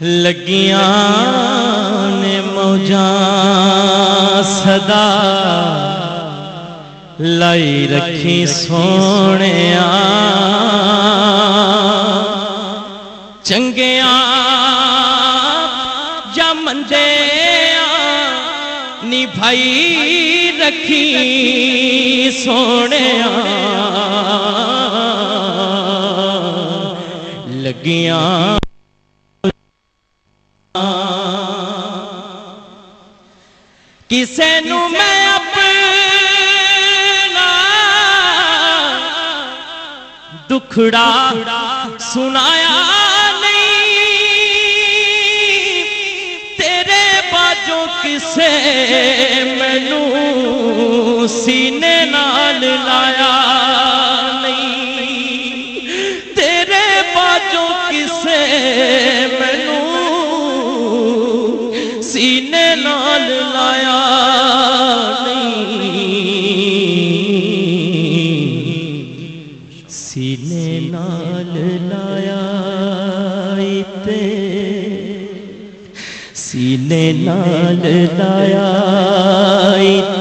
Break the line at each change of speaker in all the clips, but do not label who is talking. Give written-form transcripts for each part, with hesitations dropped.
लगियां ने मौजां सदा लाई रखी सोहणिया चंगिया या मंदिया निभाई रखी सोहणिया लगियां किसे नू मैं अपना दुखड़ा सुनाया नहीं तेरे बाजों किसे मैनू सीने नाल लाया नहीं तेरे बाजों किसे मैनू सीने नाल लाया सीने नाल लाया ते सीने नाल लाया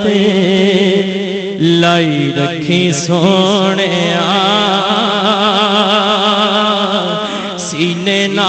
ते लाई रखी सोहणिया सीने नाल